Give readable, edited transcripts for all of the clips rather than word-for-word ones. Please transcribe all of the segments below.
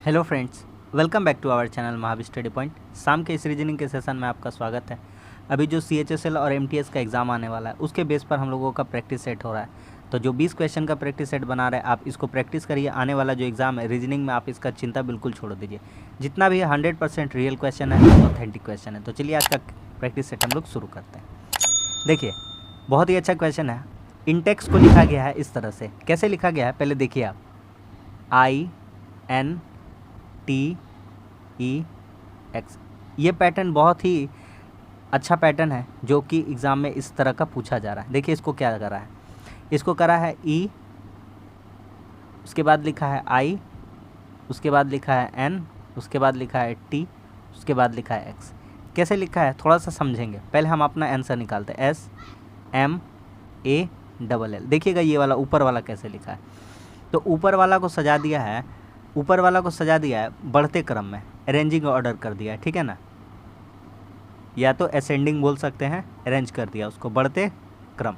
Hello friends, welcome back to our channel Mahavi study point. शाम के इस रीजनिंग के सेशन में आपका स्वागत है। अभी जो CHSL और MTS का एग्ज़ाम आने वाला है उसके बेस पर हम लोगों का प्रैक्टिस सेट हो रहा है। तो जो 20 क्वेश्चन का प्रैक्टिस सेट बना रहे हैं आप इसको प्रैक्टिस करिए। आने वाला जो एग्ज़ाम है रीजनिंग में आप इसका चिंता बिल्कुल छोड़ दीजिए। जितना भी 100% रियल क्वेश्चन है, ऑथेंटिक क्वेश्चन है। तो चलिए आज का प्रैक्टिस सेट हम लोग शुरू करते हैं। देखिए, बहुत ही अच्छा क्वेश्चन है। इंटेक्स को लिखा गया है इस तरह से। कैसे लिखा गया है पहले देखिए आप। INTEX, ये पैटर्न बहुत ही अच्छा पैटर्न है जो कि एग्ज़ाम में इस तरह का पूछा जा रहा है। देखिए इसको क्या करा है, इसको करा है E, उसके बाद लिखा है I, उसके बाद लिखा है N, उसके बाद लिखा है T, उसके बाद लिखा है X। कैसे लिखा है थोड़ा सा समझेंगे। पहले हम अपना आंसर निकालते हैं। SMALL। देखिएगा ये वाला ऊपर वाला कैसे लिखा है। तो ऊपर वाला को सजा दिया है, ऊपर वाला को सजा दिया है बढ़ते क्रम में, अरेंजिंग ऑर्डर कर दिया है, ठीक है ना। या तो असेंडिंग बोल सकते हैं, अरेंज कर दिया उसको बढ़ते क्रम।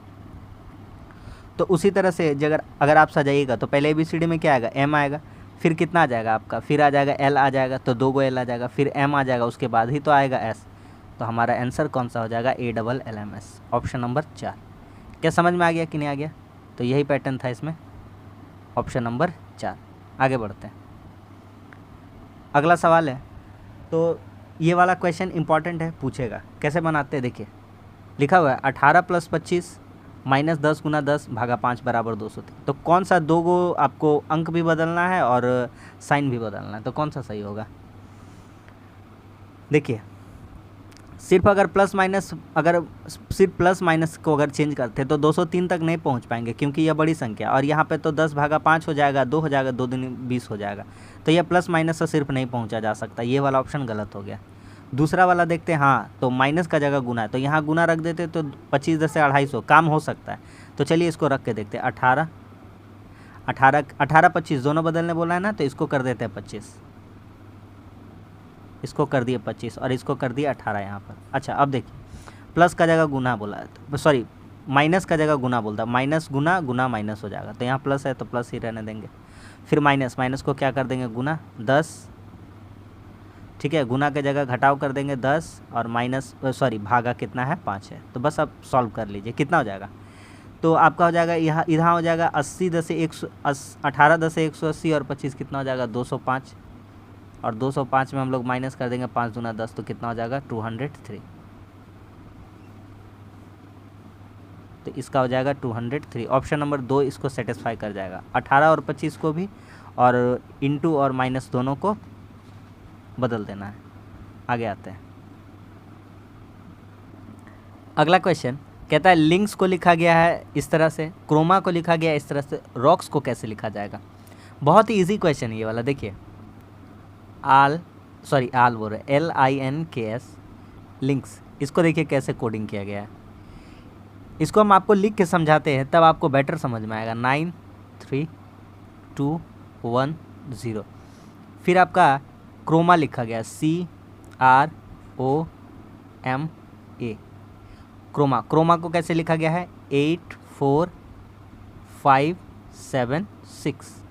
तो उसी तरह से अगर आप सजाइएगा तो पहले ABCD में क्या आएगा, M आएगा, फिर कितना आ जाएगा आपका, फिर आ जाएगा L आ जाएगा, तो 2 L आ जाएगा, फिर M आ जाएगा, उसके बाद ही तो आएगा S। तो हमारा आंसर कौन सा हो जाएगा, ALLMS, ऑप्शन नंबर 4। क्या समझ में आ गया कि नहीं आ गया? तो यही पैटर्न था इसमें, ऑप्शन नंबर 4। आगे बढ़ते हैं। अगला सवाल है, तो ये वाला क्वेश्चन इंपॉर्टेंट है, पूछेगा। कैसे बनाते हैं देखिए, लिखा हुआ है 18 + 25 - 10 × 10 / 5 = 203। तो कौन सा दो गो आपको अंक भी बदलना है और साइन भी बदलना है, तो कौन सा सही होगा। देखिए सिर्फ अगर सिर्फ प्लस माइनस को अगर चेंज करते तो 203 तक नहीं पहुंच पाएंगे, क्योंकि यह बड़ी संख्या। और यहाँ पे तो 10/5 हो जाएगा, 2 हो जाएगा, 2 दूनी 20 हो जाएगा। तो यह प्लस माइनस से सिर्फ नहीं पहुंचा जा सकता। ये वाला ऑप्शन गलत हो गया। दूसरा वाला देखते हैं, हाँ तो माइनस का जगह गुना है, तो यहाँ गुना रख देते तो 25 10 से 250 काम हो सकता है। तो चलिए इसको रख के देखते हैं। 18 25 दोनों बदलने बोला है ना, तो इसको कर देते हैं 25, इसको कर दिए 25 और इसको कर दिए 18 यहाँ पर। अच्छा अब देखिए, प्लस का जगह गुना बोला है, तो सॉरी माइनस का जगह गुना बोलता है। माइनस गुना, गुना माइनस हो जाएगा, तो यहाँ प्लस है तो प्लस ही रहने देंगे। फिर माइनस को क्या कर देंगे, गुना 10, ठीक है। गुना के जगह घटाव कर देंगे 10 और भागा कितना है, 5 है। तो बस अब सॉल्व कर लीजिए, कितना हो जाएगा। तो आपका हो जाएगा यहाँ हो जाएगा 80 10 से 18 10 से 180 और 25 कितना हो जाएगा, 205। और 205 में हम लोग माइनस कर देंगे 5 दूना 10, तो कितना हो जाएगा, 203। तो इसका हो जाएगा 203। ऑप्शन नंबर 2 इसको सेटिस्फाई कर जाएगा। 18 और 25 को भी और इंटू और माइनस दोनों को बदल देना है। आगे आते हैं। अगला क्वेश्चन कहता है लिंक्स को लिखा गया है इस तरह से, क्रोमा को लिखा गया है इस तरह से, रॉक्स को कैसे लिखा जाएगा। बहुत ही ईजी क्वेश्चन है ये वाला। देखिए LINKS लिंक्स, इसको देखिए कैसे कोडिंग किया गया है। इसको हम आपको लिख के समझाते हैं तब आपको बेटर समझ में आएगा। 9 3 2 1 0। फिर आपका क्रोमा लिखा गया CROMA। क्रोमा को कैसे लिखा गया है, 8 4 5 7 6,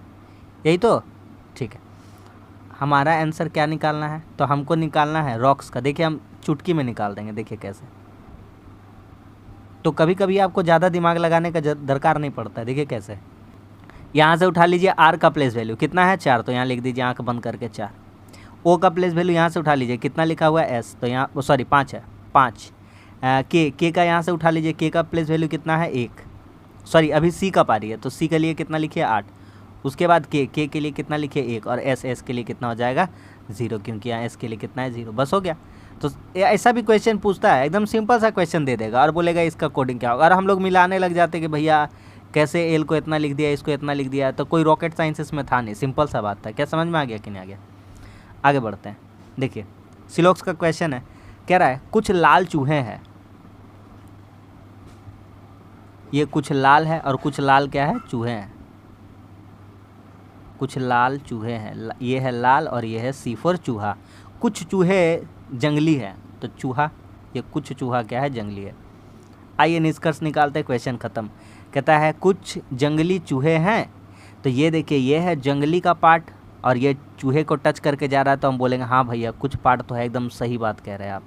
यही तो ठीक है। हमारा आंसर क्या निकालना है, तो हमको निकालना है रॉक्स का। देखिए हम चुटकी में निकाल देंगे, देखिए कैसे। तो कभी कभी आपको ज़्यादा दिमाग लगाने का दरकार नहीं पड़ता है। देखिए कैसे, यहाँ से उठा लीजिए R का प्लेस वैल्यू कितना है, 4, तो यहाँ लिख दीजिए आंख बंद करके 4। O का प्लेस वैल्यू यहाँ से उठा लीजिए, कितना लिखा हुआ है S, तो यहाँ 5 है, 5। K का यहाँ से उठा लीजिए, K का प्लेस वैल्यू कितना है 1, अभी C का पारी है तो C के लिए कितना लिखिए 8। उसके बाद K के लिए कितना लिखिए 1 और S के लिए कितना हो जाएगा 0, क्योंकि यहाँ S के लिए कितना है 0। बस हो गया। तो ऐसा भी क्वेश्चन पूछता है, एकदम सिंपल सा क्वेश्चन दे देगा और बोलेगा इसका कोडिंग क्या होगा। और हम लोग मिलाने लग जाते कि भैया कैसे L को इतना लिख दिया, इसको इतना लिख दिया, तो कोई रॉकेट साइंस इसमें था नहीं, सिंपल सा बात था। क्या समझ में आ गया कि नहीं आ गया। आगे बढ़ते हैं। देखिए सिलॉक्स का क्वेश्चन है, कह रहा है कुछ लाल चूहे हैं। ये कुछ लाल है और कुछ लाल क्या है, चूहे हैं। कुछ लाल चूहे हैं, ये है लाल और ये है C फॉर चूहा। कुछ चूहे जंगली है, तो चूहा, ये कुछ चूहा क्या है, जंगली है। आइए निष्कर्ष निकालते हैं, क्वेश्चन खत्म। कहता है कुछ जंगली चूहे हैं, तो ये देखिए ये है जंगली का पार्ट और ये चूहे को टच करके जा रहा है तो हम बोलेंगे हाँ भैया कुछ पार्ट तो है, एकदम सही बात कह रहे हैं आप।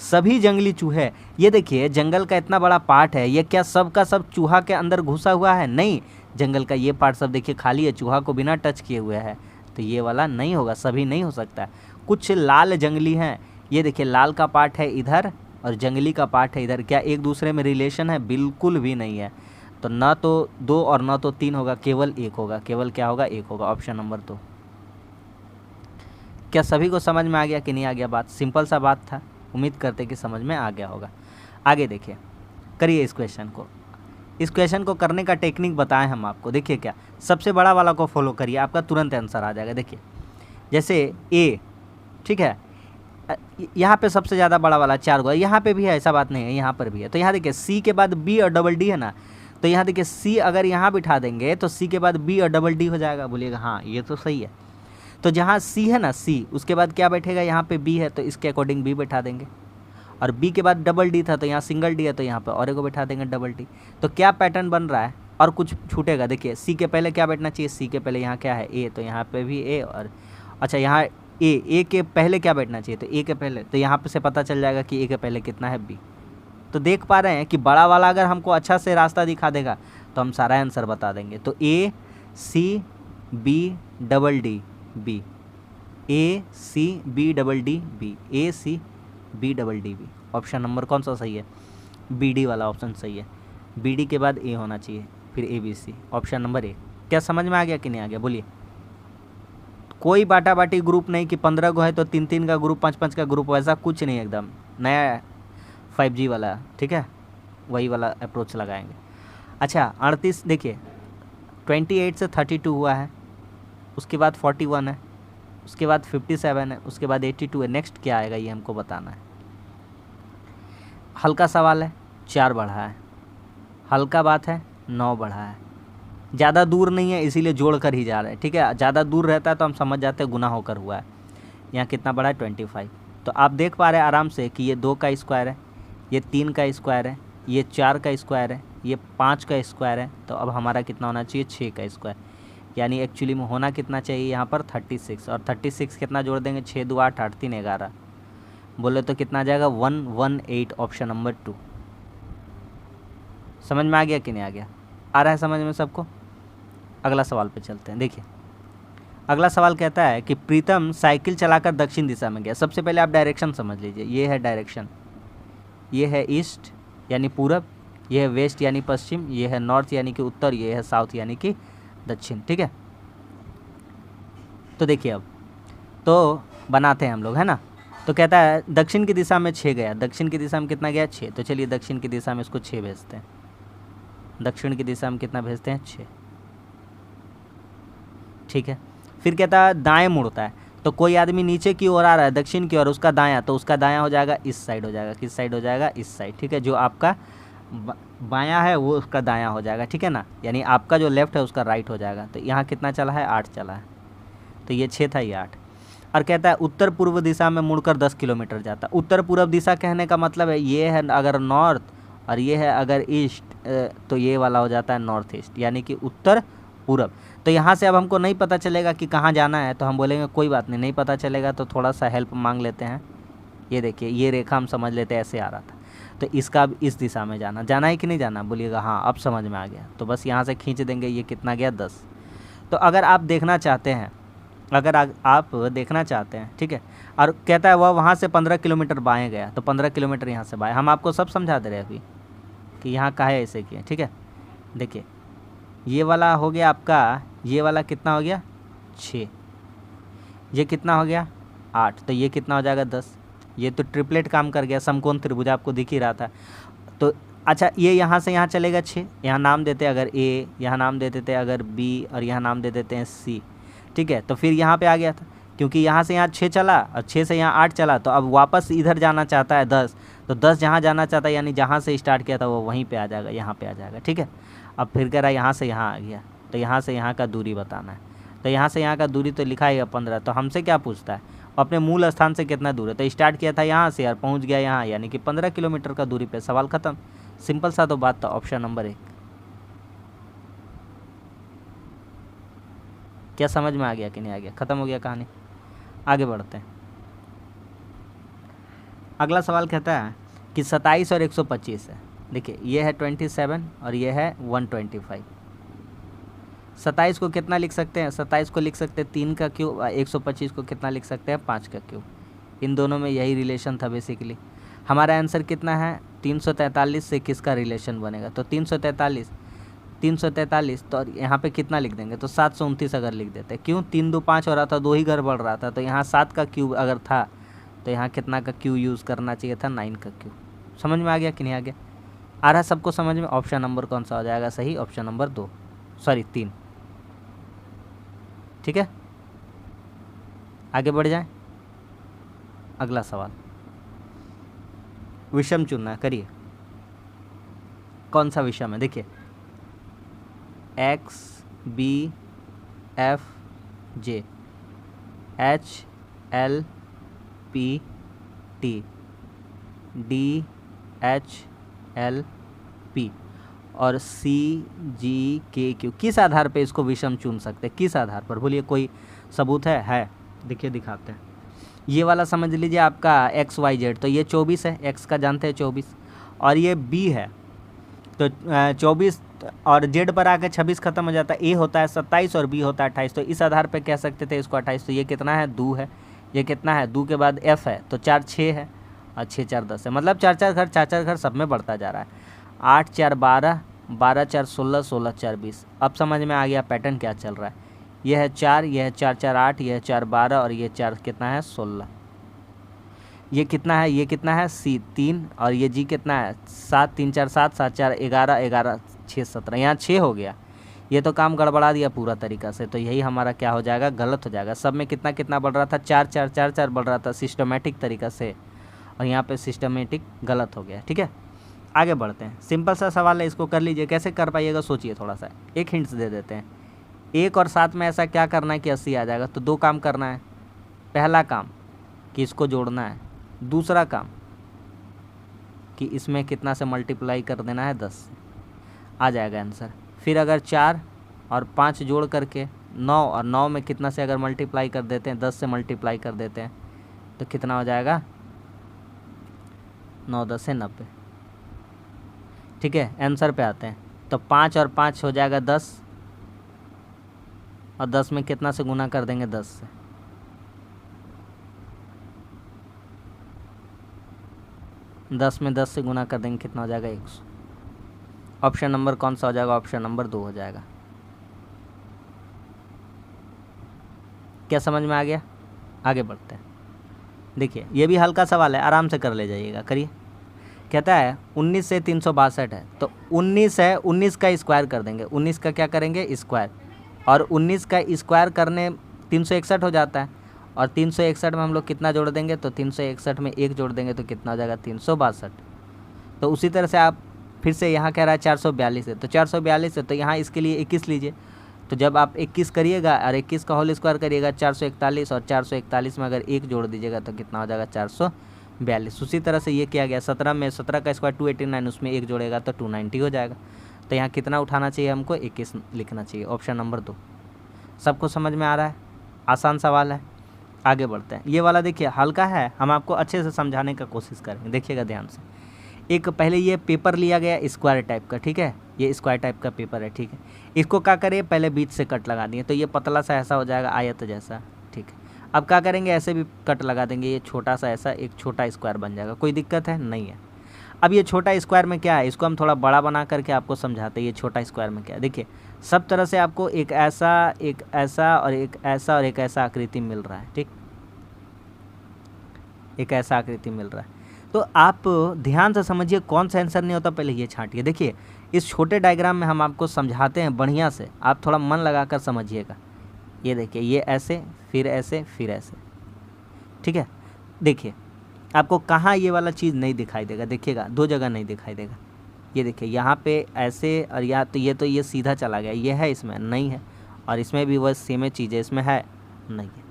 सभी जंगली चूहे, ये देखिए जंगल का इतना बड़ा पार्ट है, ये क्या सब का सब चूहा के अंदर घुसा हुआ है? नहीं, जंगल का ये पार्ट सब देखिए खाली है, चूहा को बिना टच किए हुए है, तो ये वाला नहीं होगा, सभी नहीं हो सकता। कुछ लाल जंगली हैं, ये देखिए लाल का पार्ट है इधर और जंगली का पार्ट है इधर, क्या एक दूसरे में रिलेशन है? बिल्कुल भी नहीं है। तो ना तो 2 और ना तो 3 होगा, केवल 1 होगा, केवल क्या होगा? 1 होगा, ऑप्शन नंबर 2। क्या सभी को समझ में आ गया कि नहीं आ गया? बात सिंपल सा बात था, उम्मीद करते कि समझ में आ गया होगा। आगे देखिए, करिए इस क्वेश्चन को। इस क्वेश्चन को करने का टेक्निक बताएं हम आपको। देखिए क्या, सबसे बड़ा वाला को फॉलो करिए, आपका तुरंत आंसर आ जाएगा। देखिए जैसे ए, ठीक है, यहाँ पे सबसे ज़्यादा बड़ा वाला 4 गो, यहाँ पे भी है, ऐसा बात नहीं है, यहाँ पर भी है। तो यहाँ देखिए सी के बाद बी और डबल डी है ना, तो यहाँ देखिए सी अगर यहाँ बिठा देंगे तो सी के बाद बी और डबल डी हो जाएगा। बोलिएगा हाँ ये तो सही है। तो जहाँ सी है ना, सी, उसके बाद क्या बैठेगा? यहाँ पे बी है तो इसके अकॉर्डिंग बी बैठा देंगे, और बी के बाद डबल डी था तो यहाँ सिंगल डी है तो यहाँ पे और एक को बैठा देंगे डबल डी। तो क्या पैटर्न बन रहा है? और कुछ छूटेगा? देखिए सी के पहले क्या बैठना चाहिए? सी के पहले यहाँ क्या है? ए, तो यहाँ पे भी ए, और अच्छा यहाँ ए के पहले क्या बैठना चाहिए? तो ए के पहले, तो यहाँ पे से पता चल जाएगा कि ए के पहले कितना है? बी। तो देख पा रहे हैं कि बड़ा वाला अगर हमको अच्छा से रास्ता दिखा देगा तो हम सारा आंसर बता देंगे। तो A C B double D B, A C B double D B, A C B double D B. Option number कौन सा सही है? बी डी वाला ऑप्शन सही है। बी डी के बाद ए होना चाहिए, फिर A B C, option number A. क्या समझ में आ गया कि नहीं आ गया? बोलिए। कोई बाटा बाटी ग्रुप नहीं कि 15 गो है तो 3-3 का ग्रुप, 5-5 का ग्रुप, वैसा कुछ नहीं, एकदम नया 5G वाला, ठीक है, वही वाला अप्रोच लगाएंगे। अच्छा 38, देखिए 28 से 32 हुआ है, उसके बाद 41 है, उसके बाद 57 है, उसके बाद 82 है। नेक्स्ट क्या आएगा ये हमको बताना है। हल्का सवाल है, 4 बढ़ा है, हल्का बात है, 9 बढ़ा है, ज़्यादा दूर नहीं है इसीलिए जोड़ कर ही जा रहे हैं, ठीक है। ज़्यादा दूर रहता है तो हम समझ जाते हैं गुना होकर हुआ है। यहाँ कितना बढ़ा है? 25। तो आप देख पा रहे हैं आराम से कि ये 2 का स्क्वायर है, ये 3 का स्क्वायर है, ये 4 का स्क्वायर है, ये 5 का स्क्वायर है। तो अब हमारा कितना होना चाहिए? 6 का स्क्वायर, यानी एक्चुअली में होना कितना चाहिए यहाँ पर? 36। और 36 कितना जोड़ देंगे? 6 2 8 8 3 11, बोले तो कितना आ जाएगा? 118, ऑप्शन नंबर 2। समझ में आ गया कि नहीं आ गया? आ रहा है समझ में सबको? अगला सवाल पे चलते हैं। देखिए अगला सवाल कहता है कि प्रीतम साइकिल चलाकर दक्षिण दिशा में गया। सबसे पहले आप डायरेक्शन समझ लीजिए, ये है डायरेक्शन, ये है ईस्ट यानी पूरब, ये है वेस्ट यानी पश्चिम, ये है नॉर्थ यानी कि उत्तर, ये है साउथ यानी कि दक्षिण, ठीक है। तो देखिए अब तो बनाते हैं हम लोग, है ना। तो कहता है दक्षिण की दिशा में 6 गया, दक्षिण की दिशा में कितना गया? 6। तो चलिए दक्षिण की दिशा में इसको 6 भेजते हैं, दक्षिण की दिशा में कितना भेजते हैं? 6, ठीक है। फिर कहता है दाएं मुड़ता है, तो कोई आदमी नीचे की ओर आ रहा है दक्षिण की ओर, उसका दायां, तो उसका दायां हो जाएगा इस साइड हो जाएगा। किस साइड हो जाएगा? इस साइड, ठीक है। जो आपका बायां है वो उसका दायां हो जाएगा, ठीक है ना, यानी आपका जो लेफ्ट है उसका राइट हो जाएगा। तो यहाँ कितना चला है? 8 चला है, तो ये 6 था, ये 8। और कहता है उत्तर पूर्व दिशा में मुड़कर 10 किलोमीटर जाता। उत्तर पूर्व दिशा कहने का मतलब है ये है अगर नॉर्थ और ये है अगर ईस्ट, तो ये वाला हो जाता है नॉर्थ ईस्ट, यानी कि उत्तर पूरब। तो यहाँ से अब हमको नहीं पता चलेगा कि कहाँ जाना है, तो हम बोलेंगे कोई बात नहीं, नहीं पता चलेगा तो थोड़ा सा हेल्प मांग लेते हैं। ये देखिए ये रेखा हम समझ लेते हैं, ऐसे आ रहा था, तो इसका अब इस दिशा में जाना है कि नहीं जाना? बोलिएगा हाँ, अब समझ में आ गया। तो बस यहाँ से खींच देंगे, ये कितना गया? 10। तो अगर आप देखना चाहते हैं, अगर आप देखना चाहते हैं, ठीक है, और कहता है वह वहाँ से 15 किलोमीटर बाएँ गया, तो 15 किलोमीटर यहाँ से बाएँ। हम आपको सब समझा दे रहे हैं अभी कि यहाँ काहे ऐसे किए, ठीक है। देखिए ये वाला हो गया आपका, ये वाला कितना हो गया? 6, ये कितना हो गया? 8, तो ये कितना हो जाएगा? 10। ये तो ट्रिपलेट काम कर गया, समकोण त्रिभुज आपको दिख ही रहा था। तो अच्छा ये यहाँ से यहाँ चलेगा 6, यहाँ नाम देते हैं अगर ए, यहाँ नाम दे देते हैं अगर बी, और यहाँ नाम दे देते हैं सी, ठीक है। तो फिर यहाँ पे आ गया था, क्योंकि यहाँ से यहाँ 6 चला और 6 से यहाँ 8 चला, तो अब वापस इधर जाना चाहता है 10, तो 10 जहाँ जाना चाहता है यानी जहाँ से स्टार्ट किया था वो वहीं पे आ जाएगा, यहाँ पे आ जाएगा, ठीक है। अब फिर कह रहा है यहाँ से यहाँ आ गया, तो यहाँ से यहाँ का दूरी बताना है। तो यहाँ से यहाँ का दूरी तो लिखा है 15, तो हमसे क्या पूछता है? अपने मूल स्थान से कितना दूर है? तो स्टार्ट किया था यहाँ से और पहुँच गया यहाँ, यानी कि 15 किलोमीटर का दूरी पे। सवाल ख़त्म, सिंपल सा तो बात था, ऑप्शन नंबर 1। क्या समझ में आ गया कि नहीं आ गया? ख़त्म हो गया कहानी। आगे बढ़ते हैं। अगला सवाल कहता है कि 27 और 125 है। देखिए ये है 27 और ये है 125। 27 को कितना लिख सकते हैं? 27 को लिख सकते हैं 3 का क्यूब, 125 को कितना लिख सकते हैं? 5 का क्यूब। इन दोनों में यही रिलेशन था बेसिकली। हमारा आंसर कितना है? 343 से किसका रिलेशन बनेगा? तो 343 तो यहाँ पे कितना लिख देंगे? तो 729 अगर लिख देते। क्यों? 3 2 5 हो रहा था, 2 ही घर बढ़ रहा था, तो यहाँ 7 का क्यूब अगर था तो यहाँ कितना का क्यूब यूज़ करना चाहिए था? 9 का क्यूब। समझ में आ गया कि नहीं आ गया? आ रहा सबको समझ में? ऑप्शन नंबर कौन सा हो जाएगा सही? Option number 3। ठीक है, आगे बढ़ जाएं। अगला सवाल, विषम चुनना है, करिए। कौन सा विषम है? देखिए X B F J H L P T D H L P और C G K Q। किस आधार पे इसको विषम चुन सकते हैं? किस आधार पर? बोलिए, कोई सबूत है? देखिए दिखाते हैं। ये वाला समझ लीजिए आपका एक्स वाई जेड, तो ये 24 है, एक्स का जानते हैं 24, और ये बी है तो 24 और जेड पर आकर 26 खत्म हो जाता है। ए होता है 27 और बी होता है 28, तो इस आधार पे कह सकते थे इसको 28। तो ये कितना है? 2 है। ये कितना है? 2 के बाद एफ है तो 4 6 है और 6 4 10 है, मतलब 4 घर सब में बढ़ता जा रहा है। 8 4 12, 12 4 16, 16 4 20। अब समझ में आ गया पैटर्न क्या चल रहा है। यह है 4, यह है 4 4 8, यह है 4 12 और ये 4 कितना है? 16। ये कितना है? ये कितना है? सी 3 और ये जी कितना है? 7 3 4 7, 7 4 11, 11 6 17। यहाँ 6 हो गया। ये तो काम गड़बड़ा दिया पूरा तरीका से, तो यही हमारा क्या हो जाएगा? गलत हो जाएगा। सब में कितना कितना बढ़ रहा था? 4 4 4 4 बढ़ रहा था सिस्टमेटिक तरीका से, और यहाँ पे सिस्टमेटिक गलत हो गया। ठीक है, आगे बढ़ते हैं। सिंपल सा सवाल है, इसको कर लीजिए। कैसे कर पाइएगा सोचिए थोड़ा सा, एक हिंट्स दे देते हैं। 1 और 7 में ऐसा क्या करना है कि 80 आ जाएगा? तो 2 काम करना है। पहला काम कि इसको जोड़ना है, दूसरा काम कि इसमें कितना से मल्टीप्लाई कर देना है? 10 से, आ जाएगा आंसर। फिर अगर 4 और 5 जोड़ करके 9, और 9 में कितना से अगर मल्टीप्लाई कर देते हैं? 10 से मल्टीप्लाई कर देते हैं तो कितना हो जाएगा? 9 10 से 90। ठीक है, आंसर पे आते हैं। तो 5 और 5 हो जाएगा 10, और 10 में कितना से गुना कर देंगे? 10 से। दस में 10 से गुना कर देंगे, कितना हो जाएगा? 100। ऑप्शन नंबर कौन सा हो जाएगा? ऑप्शन नंबर 2 हो जाएगा। क्या समझ में आ गया? आगे बढ़ते हैं। देखिए ये भी हल्का सवाल है, आराम से कर ले जाइएगा, करिए। कहता है 19 से 362 है, तो 19 है, 19 का स्क्वायर कर देंगे। 19 का क्या करेंगे? स्क्वायर, और 19 का स्क्वायर करने 361 हो जाता है, और 361 में हम लोग कितना जोड़ देंगे? तो 361 में 1 जोड़ देंगे तो कितना हो जाएगा? 362। तो उसी तरह से आप फिर से यहाँ कह रहा है 442 है, तो 442 है, तो यहाँ इसके लिए 21 लीजिए। तो जब आप 21 करिएगा और 21 का होल स्क्वायर करिएगा 441, और 441 में अगर 1 जोड़ दीजिएगा तो कितना हो जाएगा? 442। उसी तरह से ये किया गया 17 में, 17 का स्क्वायर 289, उसमें 1 जोड़ेगा तो 290 हो जाएगा। तो यहाँ कितना उठाना चाहिए हमको? 21 लिखना चाहिए। Option number 2। सबको समझ में आ रहा है? आसान सवाल है। आगे बढ़ते हैं। ये वाला देखिए हल्का है, हम आपको अच्छे से समझाने का कोशिश करेंगे, देखिएगा ध्यान से। एक पहले ये पेपर लिया गया स्क्वायर टाइप का, ठीक है, ये स्क्वायर टाइप का पेपर है, ठीक है। इसको क्या करिए? पहले बीच से कट लगा दिए, तो ये पतला सा ऐसा हो जाएगा आयत जैसा, ठीक है। अब क्या करेंगे? ऐसे भी कट लगा देंगे, ये छोटा सा ऐसा एक छोटा स्क्वायर बन जाएगा। कोई दिक्कत है? नहीं है। अब ये छोटा स्क्वायर में क्या है, इसको हम थोड़ा बड़ा बना करके आपको समझाते हैं। ये छोटा स्क्वायर में क्या है, देखिए सब तरह से आपको एक ऐसा, एक ऐसा और एक ऐसा और एक ऐसा आकृति मिल रहा है, ठीक, एक ऐसा आकृति मिल रहा है। तो आप ध्यान से समझिए, कौन सा आंसर नहीं होता पहले ये छांटिए। देखिए इस छोटे डायग्राम में हम आपको समझाते हैं बढ़िया से, आप थोड़ा मन लगा कर समझिएगा। ये देखिए, ये ऐसे, फिर ऐसे, फिर ऐसे, ठीक है। देखिए आपको कहाँ ये वाला चीज़ नहीं दिखाई देगा, देखिएगा 2 जगह नहीं दिखाई देगा। ये देखिए यहाँ पे ऐसे, और यहाँ तो ये सीधा चला गया, ये है इसमें नहीं है, और इसमें भी वह सेम चीज़ है, इसमें है नहीं है।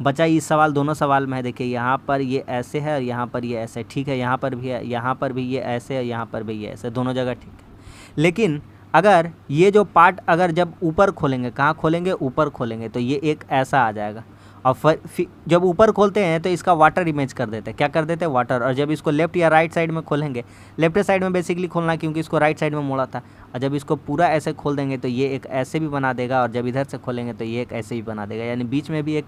बचा इस सवाल, दोनों सवाल में है। देखिए यहाँ पर ये ऐसे है और यहाँ पर ये ऐसे, ठीक है, यहाँ पर भी है, यहाँ पर भी ये ऐसे और यहाँ पर भी ये ऐसे, दोनों जगह ठीक है। लेकिन अगर ये जो पार्ट अगर जब ऊपर खोलेंगे, कहाँ खोलेंगे, ऊपर खोलेंगे, तो ये एक ऐसा आ जाएगा। और फिर जब ऊपर खोलते हैं तो इसका वाटर इमेज कर देते हैं, क्या कर देते हैं, वाटर। और जब इसको लेफ्ट या राइट साइड में खोलेंगे, लेफ्ट साइड में बेसिकली खोलना है क्योंकि इसको राइट साइड में मोड़ा था, और जब इसको पूरा ऐसे खोल देंगे तो ये एक ऐसे भी बना देगा, और जब इधर से खोलेंगे तो ये एक ऐसे भी बना देगा, यानी बीच में भी एक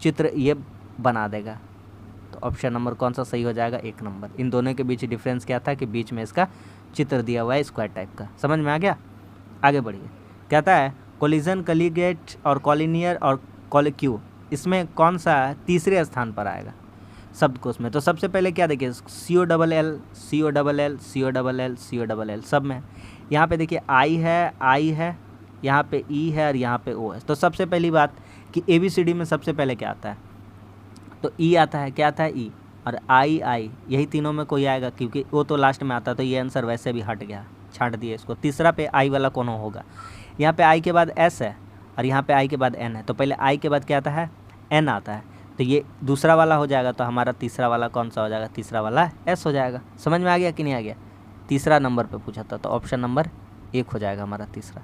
चित्र ये बना देगा। तो ऑप्शन नंबर कौन सा सही हो जाएगा, 1 नंबर। इन दोनों के बीच डिफरेंस क्या था कि बीच में इसका चित्र दिया हुआ है स्क्वायर टाइप का। समझ में आ गया? आगे बढ़िए। कहता है कोलिजन, कलीगेट और कॉलिनियर और कॉलिक्यू, इसमें कौन सा तीसरे स्थान पर आएगा शब्दकोश में? तो सबसे पहले क्या देखिए, COLL, COLL, COLL, COLL सब में। यहाँ पे देखिए I है, यहाँ पे E है और यहाँ पे O है। तो सबसे पहली बात कि ABCD में सबसे पहले क्या आता है, तो E आता है। क्या आता है, E। और I यही तीनों में कोई आएगा क्योंकि O तो लास्ट में आता है, तो ये आंसर वैसे भी हट गया, छांट दिए इसको। तीसरा पे I वाला कौन होगा? यहाँ पे I के बाद S है और यहाँ पे I के बाद N है, तो पहले I के बाद क्या आता है, N आता है, तो ये दूसरा वाला हो जाएगा। तो हमारा तीसरा वाला कौन सा हो जाएगा, तीसरा वाला S हो जाएगा। समझ में आ गया कि नहीं आ गया? तीसरा नंबर पे पूछा था, तो ऑप्शन नंबर 1 हो जाएगा हमारा तीसरा।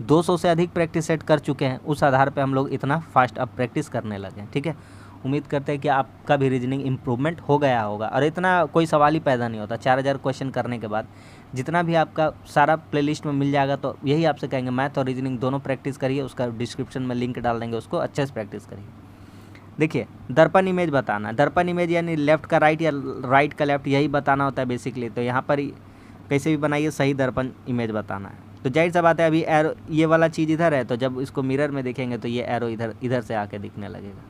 200 से अधिक प्रैक्टिस सेट कर चुके हैं, उस आधार पे हम लोग इतना फास्ट अब प्रैक्टिस करने लगे हैं। ठीक है, उम्मीद करते हैं कि आपका भी रीजनिंग इम्प्रूवमेंट हो गया होगा। और इतना कोई सवाल ही पैदा नहीं होता, 4000 क्वेश्चन करने के बाद जितना भी आपका सारा प्लेलिस्ट में मिल जाएगा। तो यही आपसे कहेंगे, मैथ और रीजनिंग दोनों प्रैक्टिस करिए, उसका डिस्क्रिप्शन में लिंक डाल देंगे, उसको अच्छे से प्रैक्टिस करिए। देखिए दर्पण इमेज बताना, दर्पण इमेज यानी लेफ्ट का राइट या राइट का लेफ्ट, यही बताना होता है बेसिकली। तो यहाँ पर कैसे भी बनाइए, सही दर्पण इमेज बताना है। तो जाहिर सा बात है, अभी एरो ये वाला चीज़ इधर है, तो जब इसको मिरर में देखेंगे तो ये एरो इधर से आके दिखने लगेगा।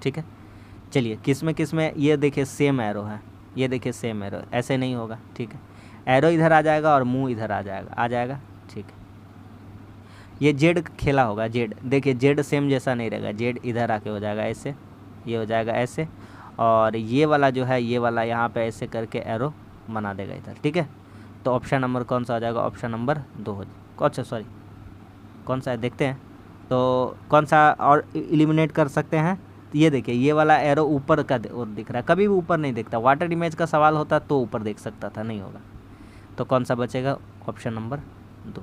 ठीक है, चलिए किस में ये देखिए सेम एरो है, ये देखिए सेम एरो, ऐसे नहीं होगा। ठीक है, एरो इधर आ जाएगा और मुंह इधर आ जाएगा। ठीक है, ये जेड खेला होगा, जेड देखिए, जेड सेम जैसा नहीं रहेगा, जेड इधर आके हो जाएगा ऐसे, ये हो जाएगा ऐसे, और ये वाला जो है, ये वाला यहाँ पे ऐसे करके एरो बना देगा इधर। ठीक है, तो ऑप्शन नंबर कौन सा हो जाएगा, ऑप्शन नंबर 2 हो जाएगा। अच्छा सॉरी, कौन सा है देखते हैं, तो कौन सा और एलिमिनेट कर सकते हैं। ये देखिए, ये वाला एरो ऊपर का और दिख रहा है, कभी भी ऊपर नहीं दिखता। वाटर इमेज का सवाल होता तो ऊपर देख सकता था, नहीं होगा। तो कौन सा बचेगा, ऑप्शन नंबर 2।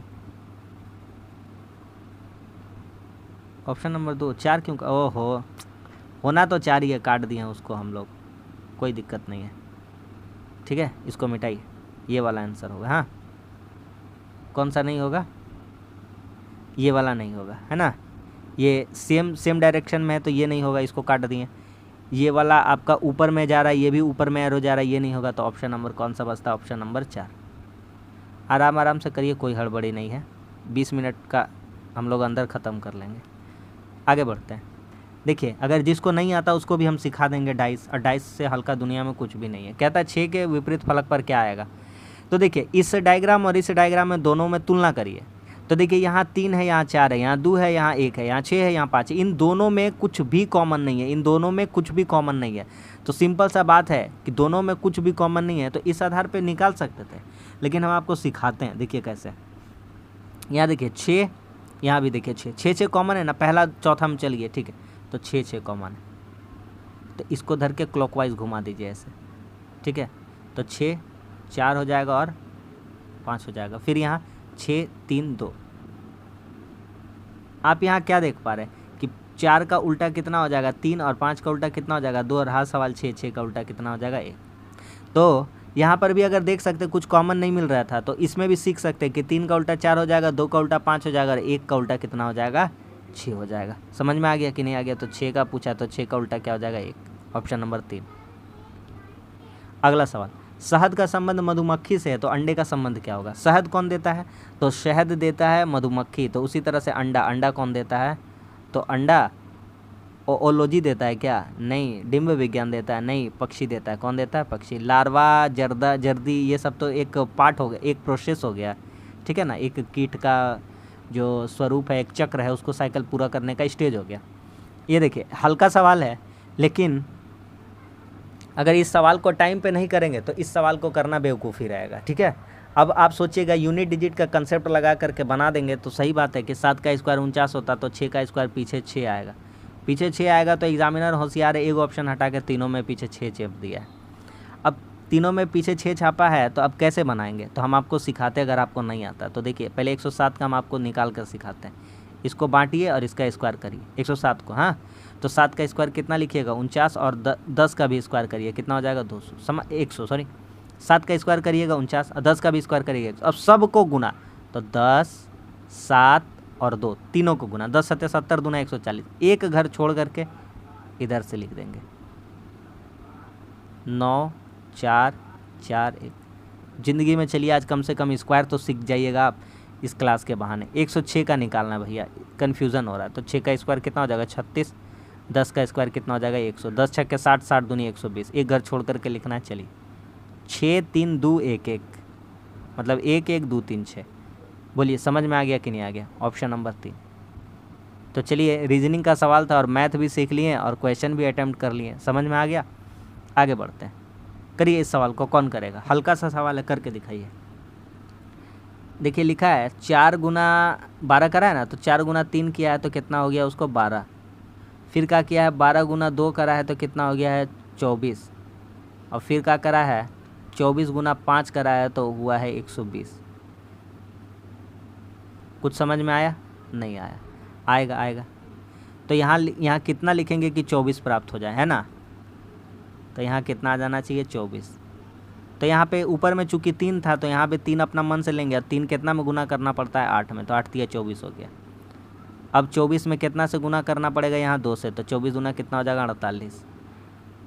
ऑप्शन नंबर 2, 4 क्यों, ओहो, होना तो 4 ही है, काट दिए हैं उसको हम लोग, कोई दिक्कत नहीं है। ठीक है, इसको मिटाइए, ये वाला आंसर होगा। हाँ, कौन सा नहीं होगा, ये वाला नहीं होगा, है ना, ये सेम डायरेक्शन में है तो ये नहीं होगा, इसको काट दिए। ये वाला आपका ऊपर में जा रहा है, ये भी ऊपर में एरो जा रहा है, ये नहीं होगा। तो ऑप्शन नंबर कौन सा बचता है, ऑप्शन नंबर 4। आराम से करिए, कोई हड़बड़ी नहीं है, 20 मिनट का हम लोग अंदर ख़त्म कर लेंगे। आगे बढ़ते हैं। देखिए, अगर जिसको नहीं आता उसको भी हम सिखा देंगे डाइस, और डाइस से हल्का दुनिया में कुछ भी नहीं है। कहता है 6 के विपरीत फलक पर क्या आएगा। तो देखिए, इस डायग्राम और इस डायग्राम में दोनों में तुलना करिए। तो देखिए, यहाँ 3 है, यहाँ 4 है, यहाँ 2 है, यहाँ 1 है, यहाँ 6 है, यहाँ 5 है। इन दोनों में कुछ भी कॉमन नहीं है, इन दोनों में कुछ भी कॉमन नहीं है। तो सिंपल सा बात है कि दोनों में कुछ भी कॉमन नहीं है, तो इस आधार पे निकाल सकते थे, लेकिन हम आपको सिखाते हैं। देखिए कैसे, यहाँ देखिए 6, यहाँ भी देखिए 6 कॉमन है ना, पहला चौथा में चलिए। ठीक है, तो 6 कॉमन है, तो इसको धर के क्लॉकवाइज घुमा दीजिए ऐसे। ठीक है, तो 6 4 हो जाएगा और 5 हो जाएगा। फिर यहाँ 6 3 2। आप यहाँ क्या देख पा रहे हैं कि 4 का उल्टा कितना हो जाएगा, 3, और 5 का उल्टा कितना हो जाएगा, 2, और हाँ सवाल 6 का उल्टा कितना हो जाएगा, 1। तो यहाँ पर भी अगर देख सकते कुछ कॉमन नहीं मिल रहा था, तो इसमें भी सीख सकते हैं कि 3 का उल्टा 4 हो जाएगा, 2 का उल्टा 5 हो जाएगा, और 1 का उल्टा कितना हो जाएगा, 6 हो जाएगा। समझ में आ गया कि नहीं आ गया। तो 6 का पूछा, तो 6 का उल्टा क्या हो जाएगा, 1, ऑप्शन नंबर 3। अगला सवाल, शहद का संबंध मधुमक्खी से है, तो अंडे का संबंध क्या होगा। शहद कौन देता है, तो शहद देता है मधुमक्खी। तो उसी तरह से अंडा कौन देता है, तो अंडा ओलॉजी देता है क्या, नहीं। डिंब विज्ञान देता है, नहीं। पक्षी देता है, कौन देता है, पक्षी। लार्वा, जर्दी, ये सब तो एक पार्ट हो गया, एक प्रोसेस हो गया। ठीक है ना, एक कीट का जो स्वरूप है, एक चक्र है, उसको साइकिल पूरा करने का स्टेज हो गया। ये देखिए, हल्का सवाल है, लेकिन अगर इस सवाल को टाइम पे नहीं करेंगे तो इस सवाल को करना बेवकूफ़ी रहेगा। ठीक है, अब आप सोचिएगा यूनिट डिजिट का कंसेप्ट लगा करके बना देंगे तो सही बात है कि 7 का स्क्वायर 49 होता, तो 6 का स्क्वायर पीछे 6 आएगा, पीछे 6 आएगा। तो एग्जामिनर होशियार है, एक ऑप्शन हटा के तीनों में पीछे 6 चेप दिया है। अब तीनों में पीछे 6 छापा है, तो अब कैसे बनाएंगे, तो हम आपको सिखाते हैं अगर आपको नहीं आता तो। देखिए पहले 107 का हम आपको निकाल कर सिखाते हैं। इसको बांटिए और इसका स्क्वायर करिए 107 को। हाँ, तो 7 का स्क्वायर कितना लिखिएगा 49, और 10 का भी स्क्वायर करिए, कितना हो जाएगा 100 सॉरी 7 का स्क्वायर करिएगा 49, और 10 का भी स्क्वायर करिएगा 100। अब सबको गुना, तो 10, 7 और 2 तीनों को गुना, 10 7 70 दूना 140। एक घर छोड़ करके इधर से लिख देंगे 9 4 4 1। ज़िंदगी में चलिए आज कम से कम स्क्वायर तो सीख जाइएगा आप इस क्लास के बहाने। 106 का निकालना भैया, कन्फ्यूज़न हो रहा है। तो 6 का स्क्वायर कितना हो जाएगा 36, 10 का स्क्वायर कितना हो जाएगा 100, 10 6 के 60, 60 दूनी 120। एक घर छोड़ करके लिखना है। चलिए 6 3 2 1 1, मतलब 1 1 2 3 6। बोलिए समझ में आ गया कि नहीं आ गया, ऑप्शन नंबर 3। तो चलिए रीजनिंग का सवाल था और मैथ भी सीख लिए और क्वेश्चन भी अटैम्प्ट कर लिए, समझ में आ गया। आगे बढ़ते हैं, करिए इस सवाल को। कौन करेगा, हल्का सा सवाल है, करके दिखाइए। देखिए लिखा है 4 गुना 12 करा है ना, तो 4 गुना 3 किया है तो कितना हो गया उसको 12। फिर क्या किया है 12 गुना 2 करा है तो कितना हो गया है 24। और फिर क्या करा है 24 गुना 5 करा है तो हुआ है 120। कुछ समझ में आया, नहीं आया, आएगा। तो यहाँ कितना लिखेंगे कि 24 प्राप्त हो जाए, है ना। तो यहाँ कितना आ जाना चाहिए 24। तो यहाँ पे ऊपर में चूँकि 3 था तो यहाँ पे 3 अपना मन से लेंगे, और 3 कितना में गुना करना पड़ता है 8 में, तो 8 3 24 हो गया। अब 24 में कितना से गुना करना पड़ेगा यहाँ 2 से, तो 24 गुना कितना हो जाएगा 48।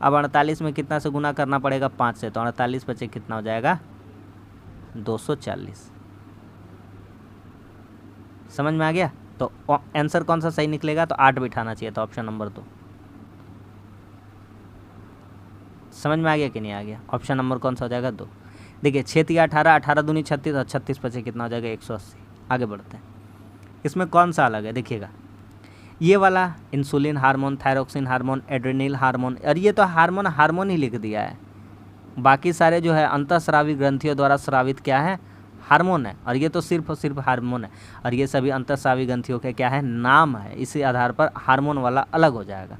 अब 48 में कितना से गुना करना पड़ेगा 5 से, तो 48 बचे कितना हो जाएगा 240। समझ में आ गया। तो आंसर कौन सा सही निकलेगा, तो 8 बिठाना चाहिए था, ऑप्शन नंबर 2। समझ में आ गया कि नहीं आ गया, ऑप्शन नंबर कौन सा हो जाएगा 2। देखिए 6 3 18, 18 दूनी 36, और 36 बचे कितना हो जाएगा 180। आगे बढ़ते हैं, इसमें कौन सा अलग है देखिएगा। ये वाला insulin hormone, thyroxine hormone, adrenal hormone, और ये तो हार्मोन ही लिख दिया है। बाकी सारे जो है अंतःस्रावी ग्रंथियों द्वारा स्रावित क्या है, हार्मोन है, और ये तो सिर्फ और सिर्फ हार्मोन है। और ये सभी अंतःस्रावी ग्रंथियों के क्या है, नाम है। इसी आधार पर हार्मोन वाला अलग हो जाएगा।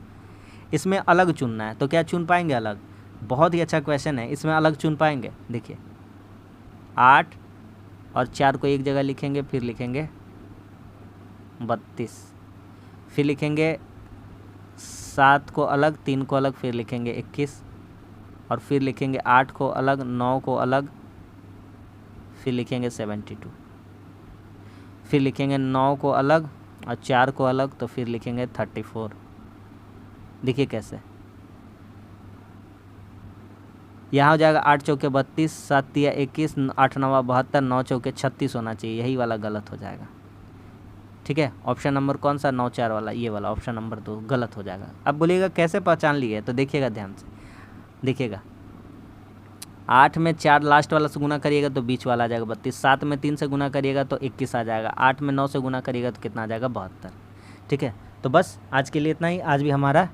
इसमें अलग चुनना है, तो क्या चुन पाएंगे अलग, बहुत ही अच्छा क्वेश्चन है। इसमें अलग चुन पाएंगे, देखिए 8 और 4 को एक जगह लिखेंगे, फिर लिखेंगे 32, फिर लिखेंगे 7 को अलग, 3 को अलग, फिर लिखेंगे 21, और फिर लिखेंगे 8 को अलग, 9 को अलग, फिर लिखेंगे 72, फिर लिखेंगे 9 को अलग और 4 को अलग, तो फिर लिखेंगे 34। देखिए कैसे, यहाँ हो जाएगा 8 चौके 32, 7 तिया 21, 8 9 72, 9 चौके 36 होना चाहिए, यही वाला गलत हो जाएगा। ठीक है, ऑप्शन नंबर कौन सा 9 4 वाला, ये वाला ऑप्शन नंबर 2 गलत हो जाएगा। अब बोलिएगा कैसे पहचान लिए, तो देखिएगा ध्यान से, देखिएगा 8 में 4 लास्ट वाला से गुना करिएगा तो बीच वाला आ जाएगा 32, 7 में 3 से गुना करिएगा तो 21 आ जाएगा, 8 में 9 से गुना करिएगा तो कितना आ जाएगा 72। ठीक है, तो बस आज के लिए इतना ही। आज भी हमारा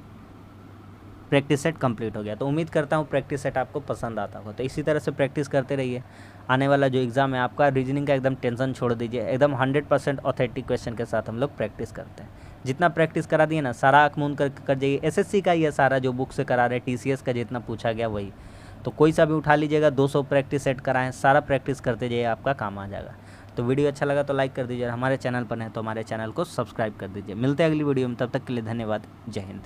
प्रैक्टिस सेट कंप्लीट हो गया। तो उम्मीद करता हूँ प्रैक्टिस सेट आपको पसंद आता होगा। तो इसी तरह से प्रैक्टिस करते रहिए। आने वाला जो एग्ज़ाम है आपका रीजनिंग का, एकदम टेंशन छोड़ दीजिए, एकदम 100% ऑथेंटिक क्वेश्चन के साथ हम लोग प्रैक्टिस करते हैं। जितना प्रैक्टिस करा दिए ना, सारा आँख मूंद कर जाइए। SSC का ही है सारा, जो बुक से करा रहे, TCS का जितना पूछा गया वही। तो कोई सा भी उठा लीजिएगा, 200 प्रैक्टिस सेट कराएं, सारा प्रैक्टिस करते जाइए, आपका काम आ जाएगा। तो वीडियो अच्छा लगा तो लाइक कर दीजिए, हमारे चैनल पर है तो हमारे चैनल को सब्सक्राइब कर दीजिए। मिलते हैं अगली वीडियो में, तब तक के लिए धन्यवाद। जय हिंद।